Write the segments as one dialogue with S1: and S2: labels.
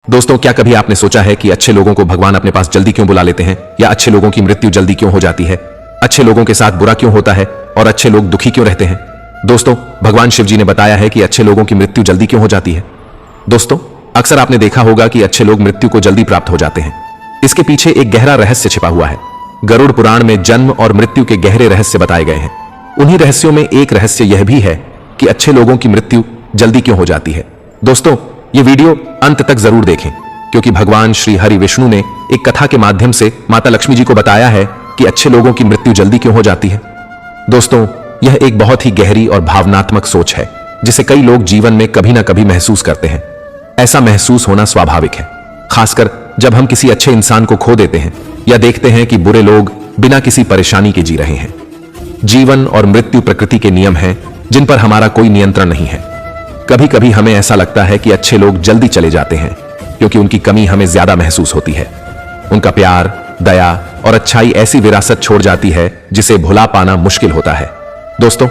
S1: दोस्तों, क्या कभी आपने सोचा है कि अच्छे लोगों को भगवान अपने पास जल्दी क्यों बुला लेते हैं, या अच्छे लोगों की मृत्यु जल्दी क्यों हो जाती है? अच्छे लोगों के साथ बुरा क्यों होता है और अच्छे लोग दुखी क्यों रहते हैं? दोस्तों, भगवान शिव जी ने बताया है कि अच्छे लोगों की मृत्यु जल्दी क्यों हो जाती है। दोस्तों, अक्सर आपने देखा होगा कि अच्छे लोग मृत्यु को जल्दी प्राप्त हो जाते हैं। इसके पीछे एक गहरा रहस्य छिपा हुआ है। गरुड़ पुराण में जन्म और मृत्यु के गहरे रहस्य बताए गए हैं। उन्हीं रहस्यों में एक रहस्य यह भी है कि अच्छे लोगों की मृत्यु जल्दी क्यों हो जाती है। दोस्तों, ये वीडियो अंत तक जरूर देखें, क्योंकि भगवान श्री हरि विष्णु ने एक कथा के माध्यम से माता लक्ष्मी जी को बताया है कि अच्छे लोगों की मृत्यु जल्दी क्यों हो जाती है। दोस्तों, यह एक बहुत ही गहरी और भावनात्मक सोच है, जिसे कई लोग जीवन में कभी ना कभी महसूस करते हैं। ऐसा महसूस होना स्वाभाविक है, खासकर जब हम किसी अच्छे इंसान को खो देते हैं या देखते हैं कि बुरे लोग बिना किसी परेशानी के जी रहे हैं। जीवन और मृत्यु प्रकृति के नियम हैं, जिन पर हमारा कोई नियंत्रण नहीं है। कभी कभी हमें ऐसा लगता है कि अच्छे लोग जल्दी चले जाते हैं क्योंकि उनकी कमी हमें ज्यादा महसूस होती है। उनका प्यार, दया और अच्छाई ऐसी विरासत छोड़ जाती है जिसे भुला पाना मुश्किल होता है। दोस्तों,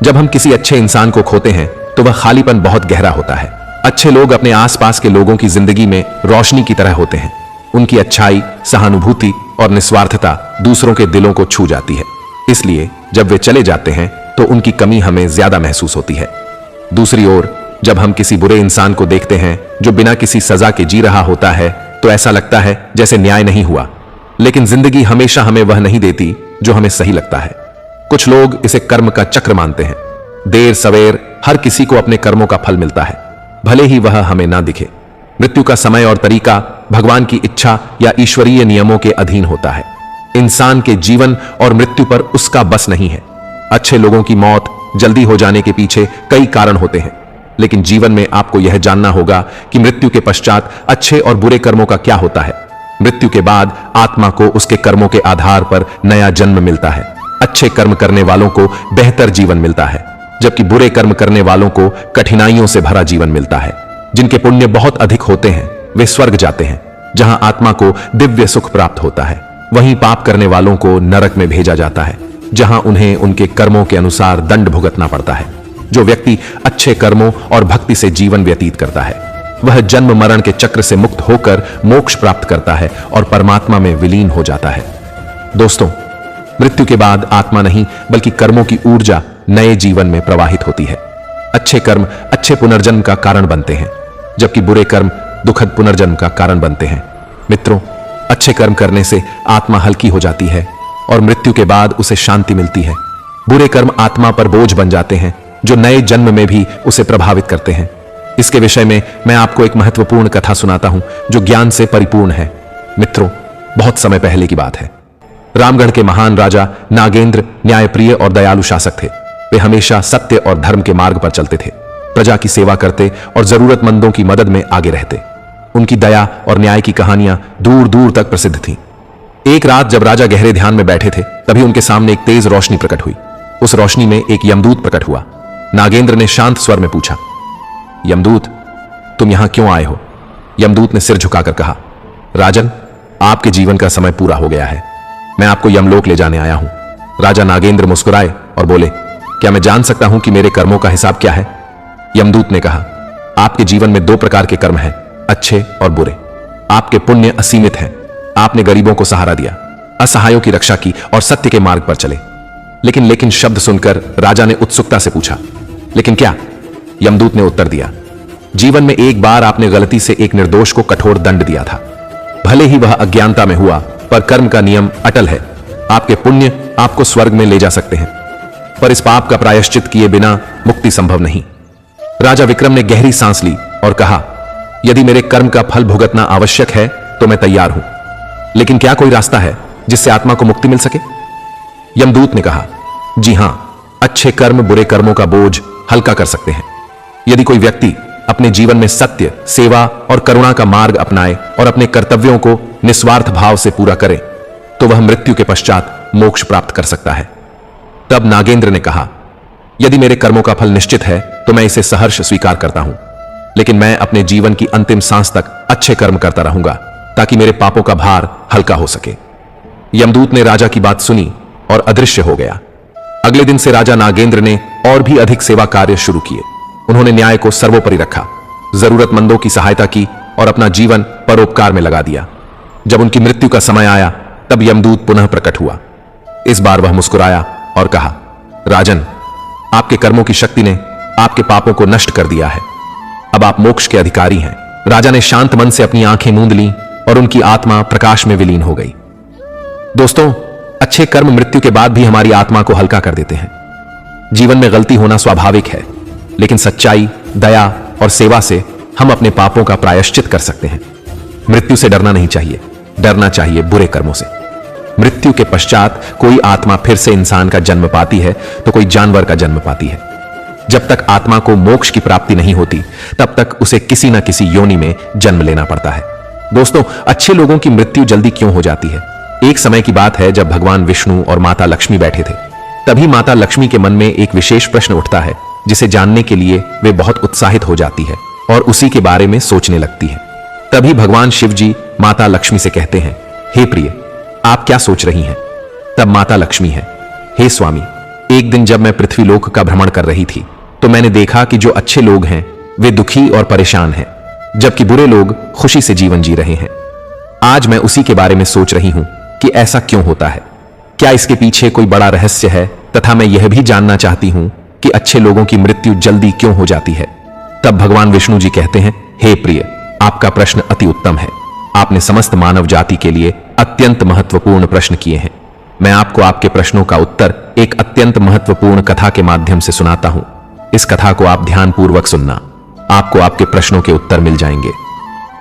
S1: जब हम किसी अच्छे इंसान को खोते हैं तो वह खालीपन बहुत गहरा होता है। अच्छे लोग अपने आसपास के लोगों की जिंदगी में रोशनी की तरह होते हैं। उनकी अच्छाई, सहानुभूति और निस्वार्थता दूसरों के दिलों को छू जाती है। इसलिए जब वे चले जाते हैं तो उनकी कमी हमें ज्यादा महसूस होती है। दूसरी ओर, जब हम किसी बुरे इंसान को देखते हैं जो बिना किसी सजा के जी रहा होता है, तो ऐसा लगता है जैसे न्याय नहीं हुआ। लेकिन जिंदगी हमेशा हमें वह नहीं देती जो हमें सही लगता है। कुछ लोग इसे कर्म का चक्र मानते हैं। देर सवेर हर किसी को अपने कर्मों का फल मिलता है, भले ही वह हमें ना दिखे। मृत्यु का समय और तरीका भगवान की इच्छा या ईश्वरीय नियमों के अधीन होता है। इंसान के जीवन और मृत्यु पर उसका बस नहीं है। अच्छे लोगों की मौत जल्दी हो जाने के पीछे कई कारण होते हैं, लेकिन जीवन में आपको यह जानना होगा कि मृत्यु के पश्चात अच्छे और बुरे कर्मों का क्या होता है। मृत्यु के बाद आत्मा को उसके कर्मों के आधार पर नया जन्म मिलता है। अच्छे कर्म करने वालों को बेहतर जीवन मिलता है, जबकि बुरे कर्म करने वालों को कठिनाइयों से भरा जीवन मिलता है। जिनके पुण्य बहुत अधिक होते हैं वे स्वर्ग जाते हैं, जहां आत्मा को दिव्य सुख प्राप्त होता है। वहीं पाप करने वालों को नरक में भेजा जाता है, जहां उन्हें उनके कर्मों के अनुसार दंड भुगतना पड़ता है। जो व्यक्ति अच्छे कर्मों और भक्ति से जीवन व्यतीत करता है, वह जन्म मरण के चक्र से मुक्त होकर मोक्ष प्राप्त करता है और परमात्मा में विलीन हो जाता है। दोस्तों, मृत्यु के बाद आत्मा नहीं बल्कि कर्मों की ऊर्जा नए जीवन में प्रवाहित होती है। अच्छे कर्म अच्छे पुनर्जन्म का कारण बनते हैं, जबकि बुरे कर्म दुखद पुनर्जन्म का कारण बनते हैं। मित्रों, अच्छे कर्म करने से आत्मा हल्की हो जाती है और मृत्यु के बाद उसे शांति मिलती है। बुरे कर्म आत्मा पर बोझ बन जाते हैं, जो नए जन्म में भी उसे प्रभावित करते हैं। इसके विषय में मैं आपको एक महत्वपूर्ण कथा सुनाता हूं जो ज्ञान से परिपूर्ण है। मित्रों, बहुत समय पहले की बात है। रामगढ़ के महान राजा नागेंद्र न्यायप्रिय और दयालु शासक थे। वे हमेशा सत्य और धर्म के मार्ग पर चलते थे, प्रजा की सेवा करते और जरूरतमंदों की मदद में आगे रहते। उनकी दया और न्याय की कहानियां दूर दूर तक प्रसिद्ध थीं। एक रात जब राजा गहरे ध्यान में बैठे थे, तभी उनके सामने एक तेज रोशनी प्रकट हुई। उस रोशनी में एक यमदूत प्रकट हुआ। नागेंद्र ने शांत स्वर में पूछा, यमदूत, तुम यहां क्यों आए हो? यमदूत ने सिर झुकाकर कहा, राजन, आपके जीवन का समय पूरा हो गया है। मैं आपको यमलोक ले जाने आया हूं। राजा नागेंद्र मुस्कुराए और बोले, क्या मैं जान सकता हूं कि मेरे कर्मों का हिसाब क्या है? यमदूत ने कहा, आपके जीवन में दो प्रकार के कर्म हैं, अच्छे और बुरे। आपके पुण्य असीमित हैं। आपने गरीबों को सहारा दिया, असहायों की रक्षा की और सत्य के मार्ग पर चले। लेकिन शब्द सुनकर राजा ने उत्सुकता से पूछा, लेकिन क्या? यमदूत ने उत्तर दिया, जीवन में एक बार आपने गलती से एक निर्दोष को कठोर दंड दिया था। भले ही वह अज्ञानता में हुआ, पर कर्म का नियम अटल है। आपके पुण्य आपको स्वर्ग में ले जा सकते हैं, पर इस पाप का प्रायश्चित किए बिना मुक्ति संभव नहीं। राजा विक्रम ने गहरी सांस ली और कहा, यदि मेरे कर्म का फल भुगतना आवश्यक है तो मैं तैयार हूं, लेकिन क्या कोई रास्ता है जिससे आत्मा को मुक्ति मिल सके? यमदूत ने कहा, जी हां, अच्छे कर्म बुरे कर्मों का बोझ हल्का कर सकते हैं। यदि कोई व्यक्ति अपने जीवन में सत्य, सेवा और करुणा का मार्ग अपनाए और अपने कर्तव्यों को निस्वार्थ भाव से पूरा करे, तो वह मृत्यु के पश्चात मोक्ष प्राप्त कर सकता है। तब नागेंद्र ने कहा, यदि मेरे कर्मों का फल निश्चित है तो मैं इसे सहर्ष स्वीकार करता हूं, लेकिन मैं अपने जीवन की अंतिम सांस तक अच्छे कर्म करता रहूंगा ताकि मेरे पापों का भार हल्का हो सके। यमदूत ने राजा की बात सुनी और अदृश्य हो गया। अगले दिन से राजा नागेंद्र ने और भी अधिक सेवा कार्य शुरू किए। उन्होंने न्याय को सर्वोपरि रखा, जरूरतमंदों की सहायता की और अपना जीवन परोपकार में लगा दिया। जब उनकी मृत्यु का समय आया तब यमदूत पुनः प्रकट हुआ। इस बार वह मुस्कुराया और कहा, राजन, आपके कर्मों की शक्ति ने आपके पापों को नष्ट कर दिया है। अब आप मोक्ष के अधिकारी हैं। राजा ने शांत मन से अपनी आंखें मूंद लीं और उनकी आत्मा प्रकाश में विलीन हो गई। दोस्तों, अच्छे कर्म मृत्यु के बाद भी हमारी आत्मा को हल्का कर देते हैं। जीवन में गलती होना स्वाभाविक है, लेकिन सच्चाई, दया और सेवा से हम अपने पापों का प्रायश्चित कर सकते हैं। मृत्यु से डरना नहीं चाहिए, डरना चाहिए बुरे कर्मों से। मृत्यु के पश्चात कोई आत्मा फिर से इंसान का जन्म पाती है तो कोई जानवर का जन्म पाती है। जब तक आत्मा को मोक्ष की प्राप्ति नहीं होती तब तक उसे किसी न किसी योनि में जन्म लेना पड़ता है। दोस्तों, अच्छे लोगों की मृत्यु जल्दी क्यों हो जाती है? एक समय की बात है जब भगवान विष्णु और माता लक्ष्मी बैठे थे। तभी माता लक्ष्मी के मन में एक विशेष प्रश्न उठता है जिसे जानने के लिए वे बहुत उत्साहित हो जाती है और उसी के बारे में सोचने लगती है। तभी भगवान शिव जी माता लक्ष्मी से कहते हैं, हे प्रिय, आप क्या सोच रही हैं? तब माता लक्ष्मी है, हे स्वामी, एक दिन जब मैं पृथ्वीलोक का भ्रमण कर रही थी तो मैंने देखा कि जो अच्छे लोग हैं वे दुखी और परेशान हैं, जबकि बुरे लोग खुशी से जीवन जी रहे हैं। आज मैं उसी के बारे में सोच रही हूं कि ऐसा क्यों होता है। क्या इसके पीछे कोई बड़ा रहस्य है? तथा मैं यह भी जानना चाहती हूं कि अच्छे लोगों की मृत्यु जल्दी क्यों हो जाती है। तब भगवान विष्णु जी कहते हैं, हे प्रिय, आपका प्रश्न अति उत्तम है। आपने समस्त मानव जाति के लिए अत्यंत महत्वपूर्ण प्रश्न किए हैं। मैं आपको आपके प्रश्नों का उत्तर एक अत्यंत महत्वपूर्ण कथा के माध्यम से सुनाता हूं। इस कथा को आप ध्यानपूर्वक सुनना, आपको आपके प्रश्नों के उत्तर मिल जाएंगे।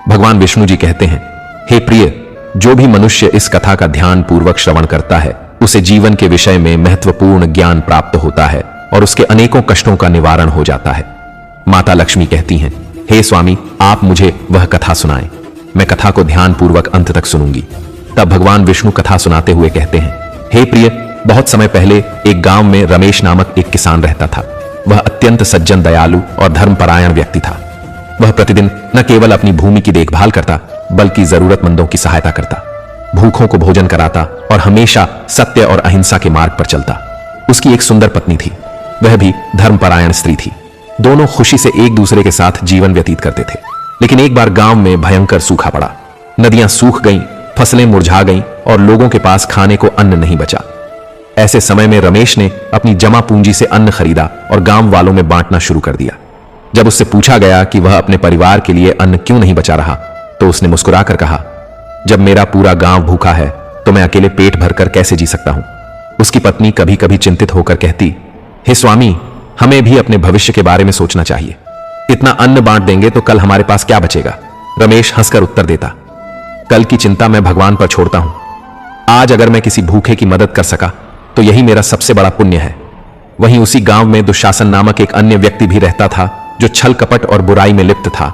S1: भगवान विष्णु जी कहते हैं, हे प्रिय, जो भी मनुष्य इस कथा का ध्यानपूर्वक श्रवण करता है उसे जीवन के विषय में महत्वपूर्ण ज्ञान प्राप्त होता है और उसके अनेकों कष्टों का निवारण हो जाता है। माता लक्ष्मी कहती हैं, हे स्वामी, आप मुझे वह कथा सुनाएं। मैं कथा को ध्यानपूर्वक अंत तक सुनूंगी। तब भगवान विष्णु कथा सुनाते हुए कहते हैं, हे प्रिय, बहुत समय पहले एक गांव में रमेश नामक एक किसान रहता था। वह अत्यंत सज्जन, दयालु और धर्मपरायण व्यक्ति था। वह प्रतिदिन न केवल अपनी भूमि की देखभाल करता बल्कि जरूरतमंदों की सहायता करता, भूखों को भोजन कराता और हमेशा सत्य और अहिंसा के मार्ग पर चलता। उसकी एक सुंदर पत्नी थी, वह भी धर्मपरायण स्त्री थी। दोनों खुशी से एक दूसरे के साथ जीवन व्यतीत करते थे। लेकिन एक बार गांव में भयंकर सूखा पड़ा। नदियां सूख गईं, फसलें मुरझा गईं और लोगों के पास खाने को अन्न नहीं बचा। ऐसे समय में रमेश ने अपनी जमा पूंजी से अन्न खरीदा और गांव वालों में बांटना शुरू कर दिया। जब उससे पूछा गया कि वह अपने परिवार के लिए अन्न क्यों नहीं बचा रहा तो उसने मुस्कुराकर कहा, जब मेरा पूरा गांव भूखा है तो मैं अकेले पेट भरकर कैसे जी सकता हूं। उसकी पत्नी कभी कभी चिंतित होकर कहती, हे स्वामी, हमें भी अपने भविष्य के बारे में सोचना चाहिए। इतना अन्न बांट देंगे तो कल हमारे पास क्या बचेगा। रमेश हंसकर उत्तर देता, कल की चिंता मैं भगवान पर छोड़ता हूं। आज अगर मैं किसी भूखे की मदद कर सका तो यही मेरा सबसे बड़ा पुण्य है। वहीं उसी गांव में दुशासन नामक एक अन्य व्यक्ति भी रहता था जो छल कपट और बुराई में लिप्त था।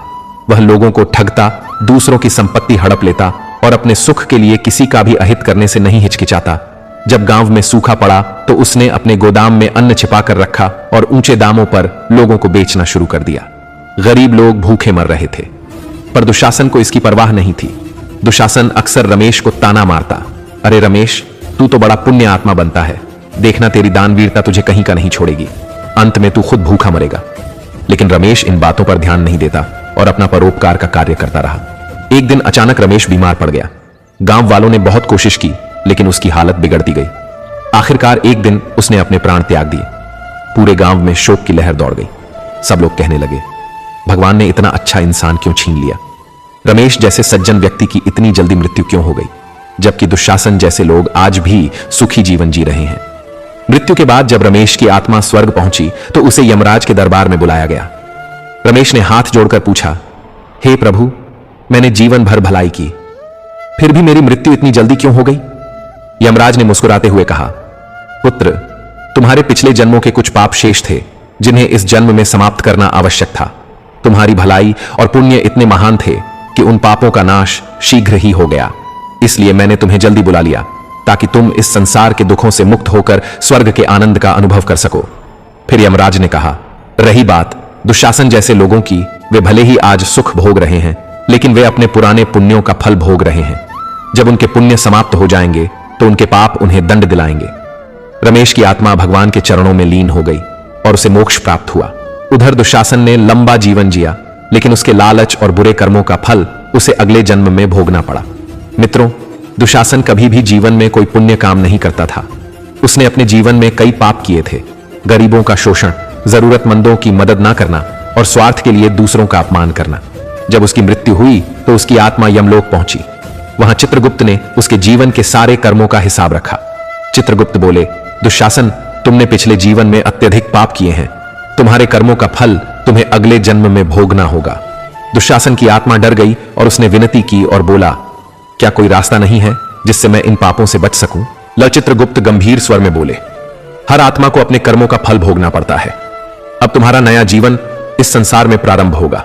S1: वह लोगों को ठगता, दूसरों की संपत्ति हड़प लेता और अपने सुख के लिए किसी का भी अहित करने से नहीं हिचकिचाता। जब गांव में सूखा पड़ा तो उसने अपने गोदाम में अन्न छिपा कर रखा और ऊंचे दामों पर लोगों को बेचना शुरू कर दिया। गरीब लोग भूखे मर रहे थे, पर दुशासन को इसकी परवाह नहीं थी। दुशासन अक्सर रमेश को ताना मारता, अरे रमेश, तू तो बड़ा पुण्य आत्मा बनता है, देखना तेरी दानवीरता तुझे कहीं का नहीं छोड़ेगी, अंत में तू खुद भूखा मरेगा। लेकिन रमेश इन बातों पर ध्यान नहीं देता और अपना परोपकार का कार्य करता रहा। एक दिन अचानक रमेश बीमार पड़ गया। गांव वालों ने बहुत कोशिश की लेकिन उसकी हालत बिगड़ती गई। आखिरकार एक दिन उसने अपने प्राण त्याग दिए। पूरे गांव में शोक की लहर दौड़ गई। सब लोग कहने लगे, भगवान ने इतना अच्छा इंसान क्यों छीन लिया। रमेश जैसे सज्जन व्यक्ति की इतनी जल्दी मृत्यु क्यों हो गई, जबकि दुशासन जैसे लोग आज भी सुखी जीवन जी रहे हैं। मृत्यु के बाद जब रमेश की आत्मा स्वर्ग पहुंची तो उसे यमराज के दरबार में बुलाया गया। रमेश ने हाथ जोड़कर पूछा, हे प्रभु, मैंने जीवन भर भलाई की, फिर भी मेरी मृत्यु इतनी जल्दी क्यों हो गई। यमराज ने मुस्कुराते हुए कहा, पुत्र, तुम्हारे पिछले जन्मों के कुछ पाप शेष थे जिन्हें इस जन्म में समाप्त करना आवश्यक था। तुम्हारी भलाई और पुण्य इतने महान थे कि उन पापों का नाश शीघ्र ही हो गया। इसलिए मैंने तुम्हें जल्दी बुला लिया ताकि तुम इस संसार के दुखों से मुक्त होकर स्वर्ग के आनंद का अनुभव कर सको। फिर यमराज ने कहा, रही बात दुशासन जैसे लोगों की, वे भले ही आज सुख भोग रहे हैं लेकिन वे अपने पुराने पुण्यों का फल भोग रहे हैं। जब उनके पुण्य समाप्त हो जाएंगे तो उनके पाप उन्हें दंड दिलाएंगे। रमेश की आत्मा भगवान के चरणों में लीन हो गई और उसे मोक्ष प्राप्त हुआ। उधर दुशासन ने लंबा जीवन जिया लेकिन उसके लालच और बुरे कर्मों का फल उसे अगले जन्म में भोगना पड़ा। मित्रों, दुशासन कभी भी जीवन में कोई पुण्य काम नहीं करता था। उसने अपने जीवन में कई पाप किए थे। गरीबों का शोषण, जरूरतमंदों की मदद ना करना और स्वार्थ के लिए दूसरों का अपमान करना। जब उसकी मृत्यु हुई तो उसकी आत्मा यमलोक पहुंची। वहां चित्रगुप्त ने उसके जीवन के सारे कर्मों का हिसाब रखा। चित्रगुप्त बोले, दुशासन, तुमने पिछले जीवन में अत्यधिक पाप किए हैं। तुम्हारे कर्मों का फल तुम्हें अगले जन्म में भोगना होगा। दुशासन की आत्मा डर गई और उसने विनती की और बोला, क्या कोई रास्ता नहीं है जिससे मैं इन पापों से बच सकूं? चित्रगुप्त गंभीर स्वर में बोले, हर आत्मा को अपने कर्मों का फल भोगना पड़ता है। अब तुम्हारा नया जीवन इस संसार में प्रारंभ होगा।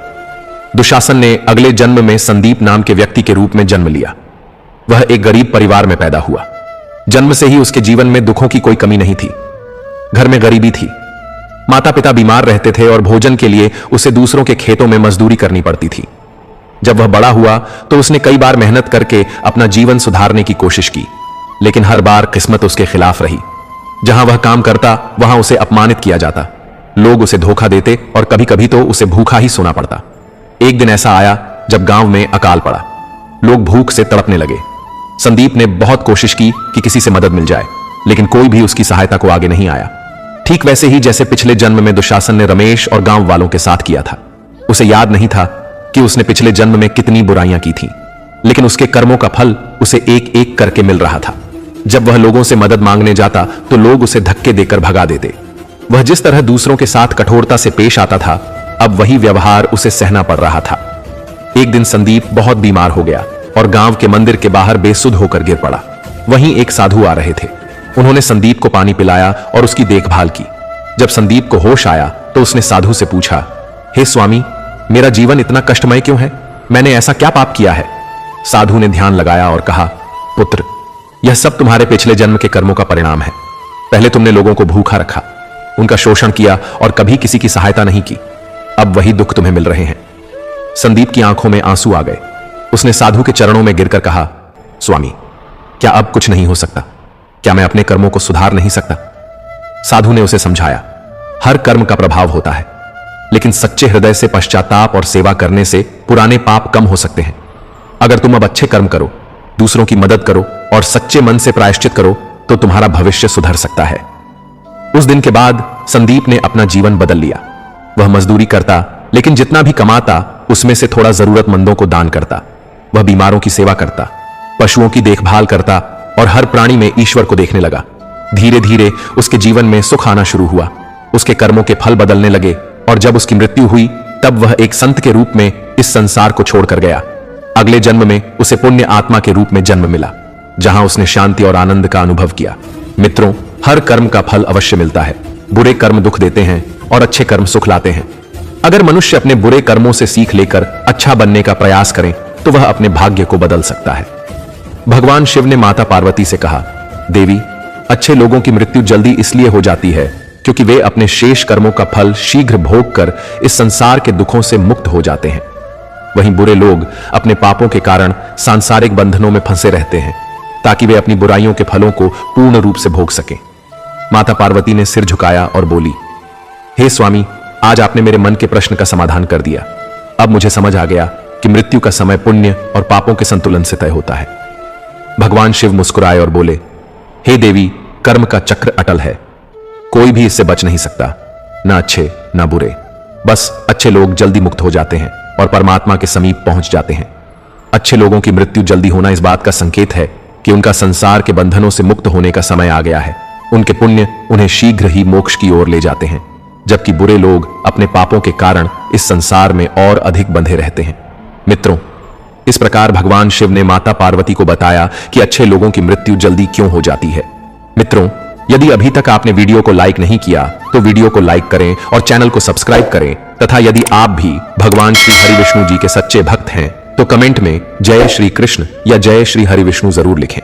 S1: दुशासन ने अगले जन्म में संदीप नाम के व्यक्ति के रूप में जन्म लिया। वह एक गरीब परिवार में पैदा हुआ। जन्म से ही उसके जीवन में दुखों की कोई कमी नहीं थी। घर में गरीबी थी। माता पिता बीमार रहते थे और भोजन के लिए उसे दूसरों के खेतों में मजदूरी करनी पड़ती थी। जब वह बड़ा हुआ तो उसने कई बार मेहनत करके अपना जीवन सुधारने की कोशिश की, लेकिन हर बार किस्मत उसके खिलाफ रही। जहां वह काम करता वहां उसे अपमानित किया जाता। लोग उसे धोखा देते और कभी कभी तो उसे भूखा ही सोना पड़ता। एक दिन ऐसा आया जब गांव में अकाल पड़ा। लोग भूख से तड़पने लगे। संदीप ने बहुत कोशिश की कि किसी से मदद मिल जाए, लेकिन कोई भी उसकी सहायता को आगे नहीं आया। ठीक वैसे ही जैसे पिछले जन्म में दुशासन ने रमेश और गांव वालों के साथ किया था। उसे याद नहीं था कि उसने पिछले जन्म में कितनी बुराइयां की थीं, लेकिन उसके कर्मों का फल उसे एक एक करके मिल रहा था। जब वह लोगों से मदद मांगने जाता तो लोग उसे धक्के देकर भगा देते। वह जिस तरह दूसरों के साथ कठोरता से पेश आता था, अब वही व्यवहार उसे सहना पड़ रहा था। एक दिन संदीप बहुत बीमार हो गया और गांव के मंदिर के बाहर बेसुध होकर गिर पड़ा। वहीं एक साधु आ रहे थे। उन्होंने संदीप को पानी पिलाया और उसकी देखभाल की। जब संदीप को होश आया तो उसने साधु से पूछा, हे स्वामी, मेरा जीवन इतना कष्टमय क्यों है? मैंने ऐसा क्या पाप किया है? साधु ने ध्यान लगाया और कहा, पुत्र, यह सब तुम्हारे पिछले जन्म के कर्मों का परिणाम है। पहले तुमने लोगों को भूखा रखा, उनका शोषण किया और कभी किसी की सहायता नहीं की। अब वही दुख तुम्हें मिल रहे हैं। संदीप की आंखों में आंसू आ गए। उसने साधु के चरणों में गिरकर कहा, स्वामी, क्या अब कुछ नहीं हो सकता? क्या मैं अपने कर्मों को सुधार नहीं सकता? साधु ने उसे समझाया, हर कर्म का प्रभाव होता है, लेकिन सच्चे हृदय से पश्चाताप और सेवा करने से पुराने पाप कम हो सकते हैं। अगर तुम अब अच्छे कर्म करो, दूसरों की मदद करो और सच्चे मन से प्रायश्चित करो तो तुम्हारा भविष्य सुधर सकता है। उस दिन के बाद संदीप ने अपना जीवन बदल लिया। वह मजदूरी करता, लेकिन जितना भी कमाता उसमें से थोड़ा जरूरतमंदों को दान करता। वह बीमारों की सेवा करता, पशुओं की देखभाल करता और हर प्राणी में ईश्वर को देखने लगा। धीरे धीरे उसके जीवन में सुख आना शुरू हुआ। उसके कर्मों के फल बदलने लगे और जब उसकी मृत्यु हुई तब वह एक संत के रूप में इस संसार को छोड़कर गया। अगले जन्म में उसे पुण्य आत्मा के रूप में जन्म मिला, जहां उसने शांति और आनंद का अनुभव किया। मित्रों, हर कर्म का फल अवश्य मिलता है। बुरे कर्म दुख देते हैं और अच्छे कर्म सुख लाते हैं। अगर मनुष्य अपने बुरे कर्मों से सीख लेकर अच्छा बनने का प्रयास करें तो वह अपने भाग्य को बदल सकता है। भगवान शिव ने माता पार्वती से कहा, देवी, अच्छे लोगों की मृत्यु जल्दी इसलिए हो जाती है क्योंकि वे अपने शेष कर्मों का फल शीघ्र भोग कर इस संसार के दुखों से मुक्त हो जाते हैं। वहीं बुरे लोग अपने पापों के कारण सांसारिक बंधनों में फंसे रहते हैं ताकि वे अपनी बुराइयों के फलों को पूर्ण रूप से भोग सकें। माता पार्वती ने सिर झुकाया और बोली, हे स्वामी, आज आपने मेरे मन के प्रश्न का समाधान कर दिया। अब मुझे समझ आ गया कि मृत्यु का समय पुण्य और पापों के संतुलन से तय होता है। भगवान शिव मुस्कुराए और बोले, हे देवी, कर्म का चक्र अटल है, कोई भी इससे बच नहीं सकता, ना अच्छे ना बुरे। बस अच्छे लोग जल्दी मुक्त हो जाते हैं और परमात्मा के समीप पहुंच जाते हैं। अच्छे लोगों की मृत्यु जल्दी होना इस बात का संकेत है कि उनका संसार के बंधनों से मुक्त होने का समय आ गया है। उनके पुण्य उन्हें शीघ्र ही मोक्ष की ओर ले जाते हैं, जबकि बुरे लोग अपने पापों के कारण इस संसार में और अधिक बंधे रहते हैं। मित्रों, इस प्रकार भगवान शिव ने माता पार्वती को बताया कि अच्छे लोगों की मृत्यु जल्दी क्यों हो जाती है। मित्रों, यदि अभी तक आपने वीडियो को लाइक नहीं किया तो वीडियो को लाइक करें और चैनल को सब्सक्राइब करें, तथा यदि आप भी भगवान श्री हरिविष्णु जी के सच्चे भक्त हैं तो कमेंट में जय श्री कृष्ण या जय श्री हरिविष्णु जरूर लिखें।